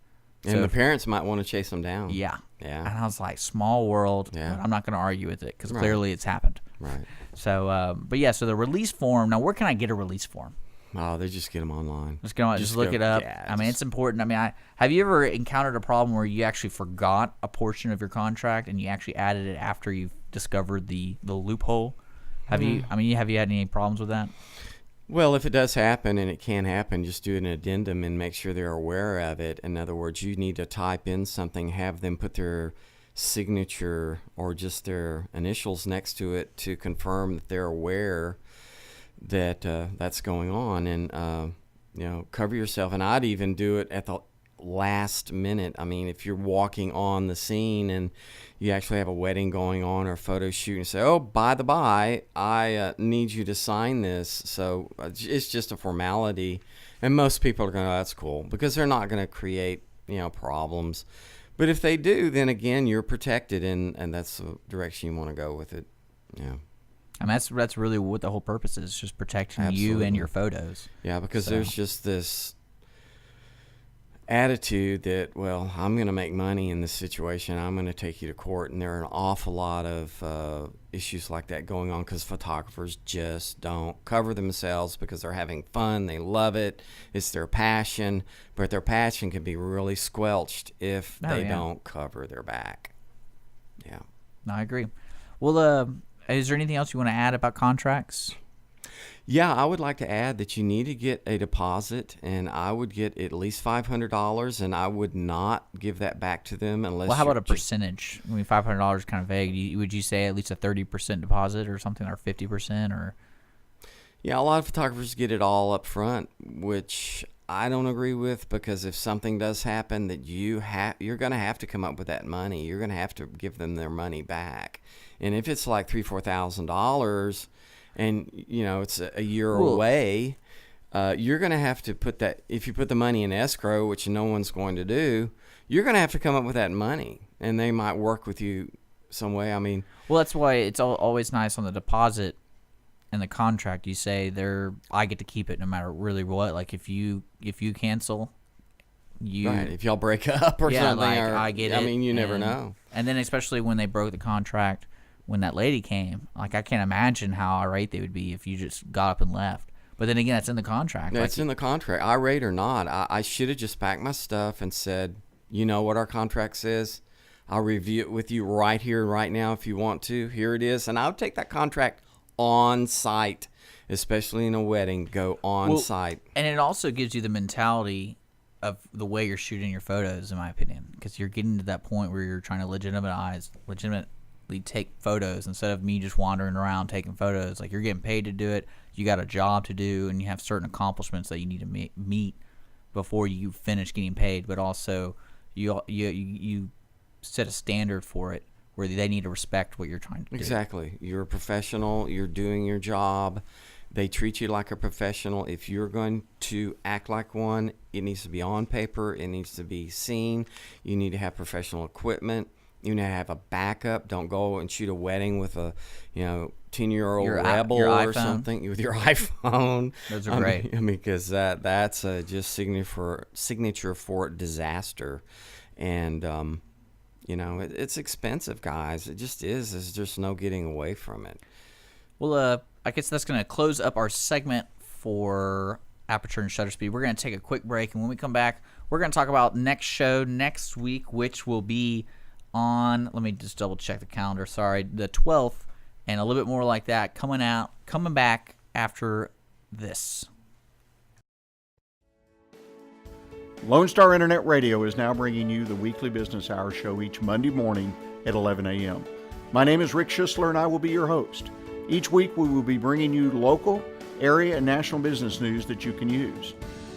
And the parents might want to chase them down. Yeah. Yeah. And I was like, small world. Yeah. But I'm not going to argue with it, because clearly it's happened. Right. So, so the release form. Now, where can I get a release form? Oh, they just get them online. Just look it up. Yeah, I mean, it's important. I mean, have you ever encountered a problem where you actually forgot a portion of your contract and you actually added it after you've discovered the loophole? Have you had any problems with that? Well, if it does happen, and it can happen, just do an addendum and make sure they're aware of it. In other words, you need to type in something, have them put their signature or just their initials next to it to confirm that they're aware that that's going on. And cover yourself. And I'd even do it at the last minute. I mean, if you're walking on the scene and you actually have a wedding going on or a photo shoot, and say, oh, by the by, I need you to sign this. So it's just a formality. And most people are going, oh, that's cool, because they're not going to create, problems. But if they do, then again, you're protected, and that's the direction you want to go with it. Yeah. And that's really what the whole purpose is, just protecting you Absolutely. and your photos. Yeah, because there's just this attitude that, well, I'm going to make money in this situation. I'm going to take you to court. And there are an awful lot of issues like that going on because photographers just don't cover themselves because they're having fun. They love it. It's their passion. But their passion can be really squelched if they don't cover their back. Yeah. No, I agree. Well, is there anything else you want to add about contracts? Yeah, I would like to add that you need to get a deposit, and I would get at least $500, and I would not give that back to them unless. Well, how about a percentage? I mean, $500 is kind of vague. Would you say at least a 30% deposit or something, or 50%, or? Yeah, a lot of photographers get it all up front, which I don't agree with, because if something does happen, that you're going to have to come up with that money. You're going to have to give them their money back, and if it's like $3,000-$4,000. And, it's a year away, you're going to have to put that, if you put the money in escrow, which no one's going to do, you're going to have to come up with that money. And they might work with you some way. I mean. Well, that's why it's always nice on the deposit and the contract. You say I get to keep it no matter really what. Like if you cancel, Right, if y'all break up or something. Like I get it. I mean, you never know. And then especially when they broke the contract, when that lady came, like I can't imagine how irate they would be if you just got up and left. But then again, it's in the contract. No, it's in the contract. Irate or not, I should have just packed my stuff and said, you know what our contract says? I'll review it with you right here, right now if you want to. Here it is. And I'll take that contract on site, especially in a wedding. Go on site. And it also gives you the mentality of the way you're shooting your photos, in my opinion, because you're getting to that point where you're trying to legitimately take photos instead of me just wandering around taking photos. Like, you're getting paid to do it. You got a job to do, and you have certain accomplishments that you need to meet before you finish getting paid. But also, you set a standard for it where they need to respect what you're trying to do. Exactly. You're a professional. You're doing your job. They treat you like a professional. If you're going to act like one, it needs to be on paper. It needs to be seen. You need to have professional equipment. You need to have a backup. Don't go and shoot a wedding with a 10-year-old rebel or something with your iPhone. Those are great. I mean, because that's just signature for disaster, and it's expensive, guys. It just is. There's just no getting away from it. Well, I guess that's going to close up our segment for Aperture and Shutter Speed. We're going to take a quick break, and when we come back, we're going to talk about next show next week, which will be on, let me just double check the calendar, the 12th, and a little bit more like that coming back after this. Lone Star Internet Radio is now bringing you the weekly business hour show each Monday morning at 11 a.m. My name is Rick Schisler, and I will be your host. Each week we will be bringing you local, area, and national business news that you can use.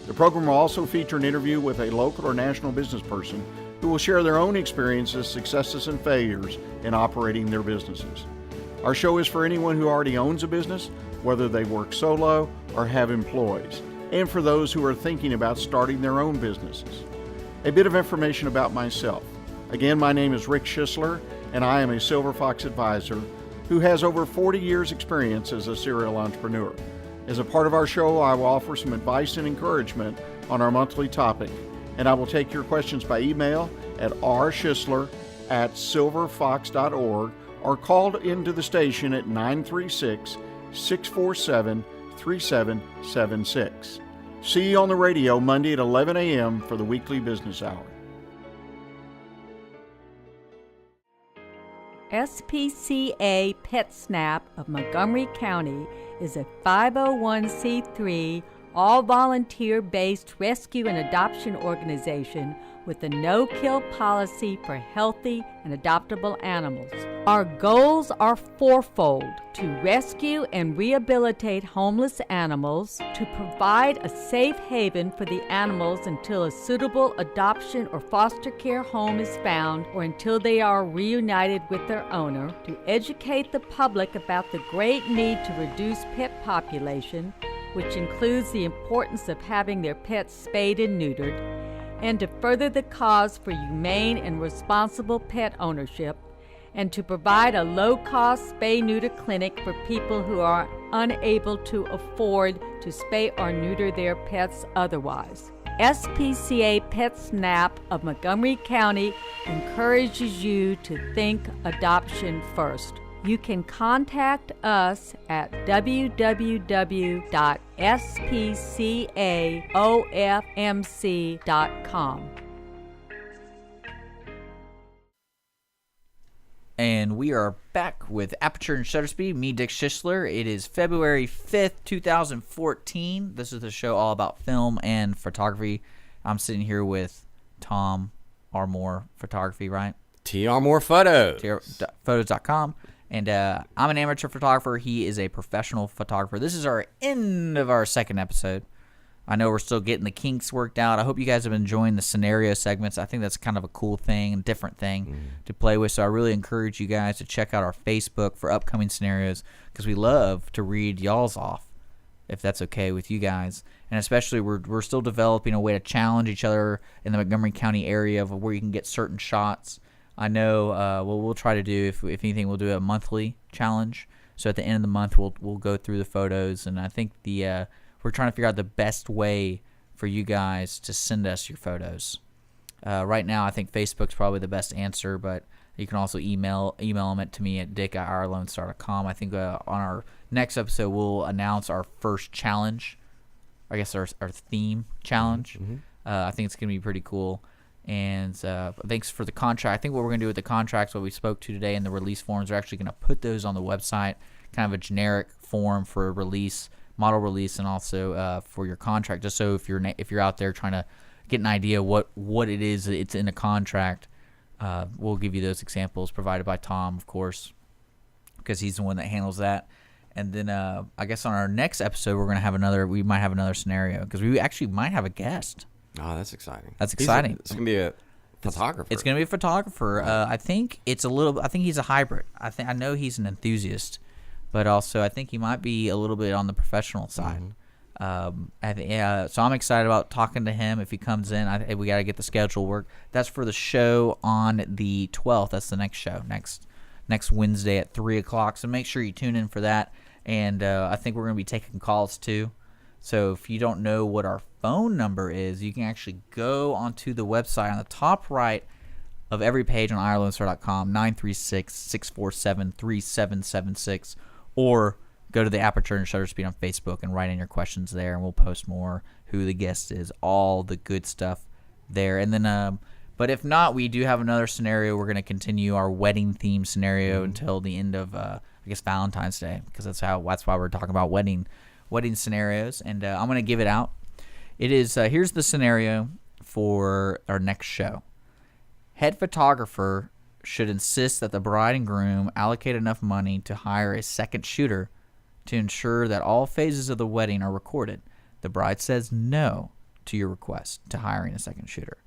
The program will also feature an interview with a local or national business person who will share their own experiences, successes, and failures in operating their businesses. Our show is for anyone who already owns a business, whether they work solo or have employees, and for those who are thinking about starting their own businesses. A bit of information about myself. Again, my name is Rick Schisler, and I am a Silver Fox advisor who has over 40 years' experience as a serial entrepreneur. As a part of our show, I will offer some advice and encouragement on our monthly topic, and I will take your questions by email at rschisler@silverfox.org or call into the station at 936-647-3776. See you on the radio Monday at 11 a.m. for the weekly business hour. SPCA PetSnap of Montgomery County is a 501c3 all-volunteer-based rescue and adoption organization with a no-kill policy for healthy and adoptable animals. Our goals are fourfold: to rescue and rehabilitate homeless animals, to provide a safe haven for the animals until a suitable adoption or foster care home is found or until they are reunited with their owner, to educate the public about the great need to reduce pet population, which includes the importance of having their pets spayed and neutered, and to further the cause for humane and responsible pet ownership, and to provide a low-cost spay-neuter clinic for people who are unable to afford to spay or neuter their pets otherwise. SPCA PetSnap of Montgomery County encourages you to think adoption first. You can contact us at www.spcaofmc.com. And we are back with Aperture and Shutter Speed. Me, Dick Schisler. It is February 5th, 2014. This is the show all about film and photography. I'm sitting here with Tom Armour Photography, right? TR More Photos. Photos.com. And I'm an amateur photographer. He is a professional photographer. This is our end of our second episode. I know we're still getting the kinks worked out. I hope you guys have been enjoying the scenario segments. I think that's kind of a cool thing, a different thing to play with. So I really encourage you guys to check out our Facebook for upcoming scenarios because we love to read y'all's off, if that's okay with you guys. And especially we're still developing a way to challenge each other in the Montgomery County area of where you can get certain shots. I know what we'll try to do, if anything, we'll do a monthly challenge. So at the end of the month, we'll go through the photos, and I think we're trying to figure out the best way for you guys to send us your photos. Right now, I think Facebook's probably the best answer, but you can also email them to me at dick@ourlonestar.com. I think on our next episode, we'll announce our first challenge, I guess our theme challenge. I think it's going to be pretty cool. And thanks for the contract. I think what we're going to do with the contracts, what we spoke to today, and the release forms, we're actually going to put those on the website, kind of a generic form for release, model release, and also for your contract, just so if you're out there trying to get an idea what it is it's in a contract, we'll give you those examples provided by Tom, of course, because he's the one that handles that. And then I guess on our next episode we might have another scenario because we actually might have a guest. Oh, that's exciting. That's exciting. It's going to be a photographer. It's going to be a photographer. I think it's I think he's a hybrid. I know he's an enthusiast, but also I think he might be a little bit on the professional side. So I'm excited about talking to him if he comes in. We got to get the schedule work. That's for the show on the 12th. That's the next show, next Wednesday at 3 o'clock. So make sure you tune in for that. And I think we're going to be taking calls too. So if you don't know what our phone number is, you can actually go onto the website on the top right of every page on IrelandStar.com, 936-647-3776, or go to the Aperture and Shutter Speed on Facebook and write in your questions there, and we'll post more, who the guest is, all the good stuff there. And then, but if not, we do have another scenario. We're going to continue our wedding theme scenario until the end of, I guess, Valentine's Day, because that's why we're talking about wedding scenarios. And I'm going to give it out. It is here's the scenario for our next show. Head photographer should insist that the bride and groom allocate enough money to hire a second shooter to ensure that all phases of the wedding are recorded. The bride says no to your request to hiring a second shooter.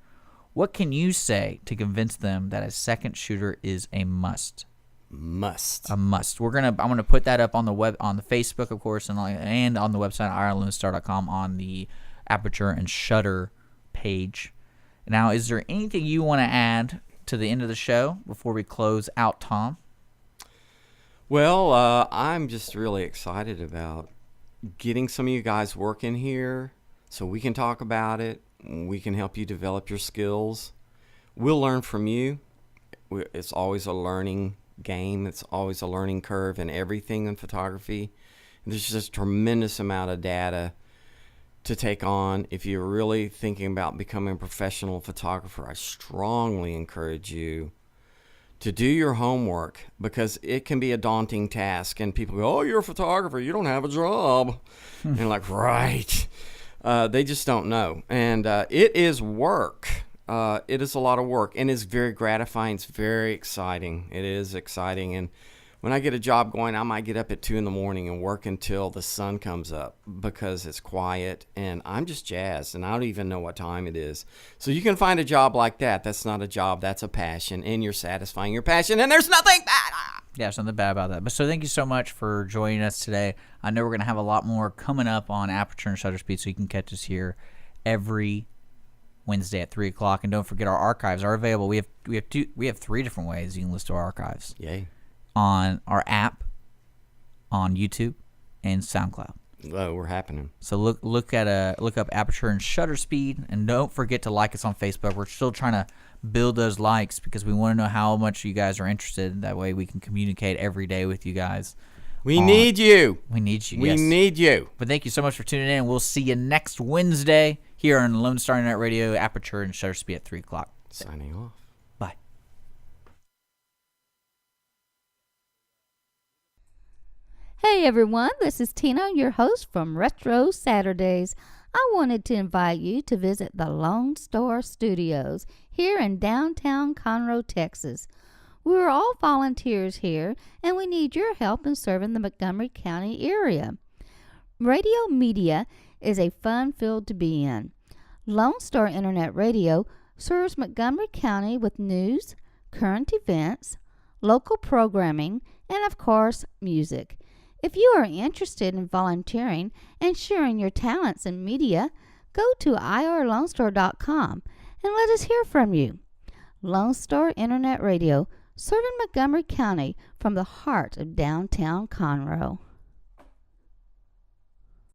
What can you say to convince them that a second shooter is a must? A must. I'm gonna put that up on the web, on the Facebook, of course, and on the website IrelandStar.com on the Aperture and Shutter page. Now, is there anything you want to add to the end of the show before we close out, Tom? Well, I'm just really excited about getting some of you guys working here so we can talk about it. We can help you develop your skills. We'll learn from you. It's always a learning game. It's always a learning curve in everything in photography. And there's just a tremendous amount of data to take on. If you're really thinking about becoming a professional photographer, I strongly encourage you to do your homework, because it can be a daunting task. And people go, oh, you're a photographer, you don't have a job. And like, right. They just don't know. And it is work. It is a lot of work, and it's very gratifying. It's very exciting. It is exciting. And when I get a job going, I might get up at 2 in the morning and work until the sun comes up because it's quiet, and I'm just jazzed, and I don't even know what time it is. So you can find a job like that. That's not a job. That's a passion, and you're satisfying your passion, and there's nothing bad. Yeah, there's nothing bad about that. But so thank you so much for joining us today. I know we're going to have a lot more coming up on Aperture and Shutter Speed, so you can catch us here every Wednesday at 3 o'clock. And don't forget, our archives are available. We have 3 different ways you can listen to our archives. Yay. On our app, on YouTube, and SoundCloud. Oh, we're happening. So look up Aperture and Shutter Speed, and don't forget to like us on Facebook. We're still trying to build those likes because we want to know how much you guys are interested. That way we can communicate every day with you guys. We need you. We need you. We yes. need you. But thank you so much for tuning in. We'll see you next Wednesday here on Lone Star Internet Radio, Aperture and Shutter Speed at 3 o'clock. Signing off. Bye. Hey everyone, this is Tina, your host from Retro Saturdays. I wanted to invite you to visit the Lone Star Studios here in downtown Conroe, Texas. We're all volunteers here, and we need your help in serving the Montgomery County area. Radio media is a fun field to be in. Lone Star Internet Radio serves Montgomery County with news, current events, local programming, and of course, music. If you are interested in volunteering and sharing your talents in media, go to irlonestar.com and let us hear from you. Lone Star Internet Radio, serving Montgomery County from the heart of downtown Conroe.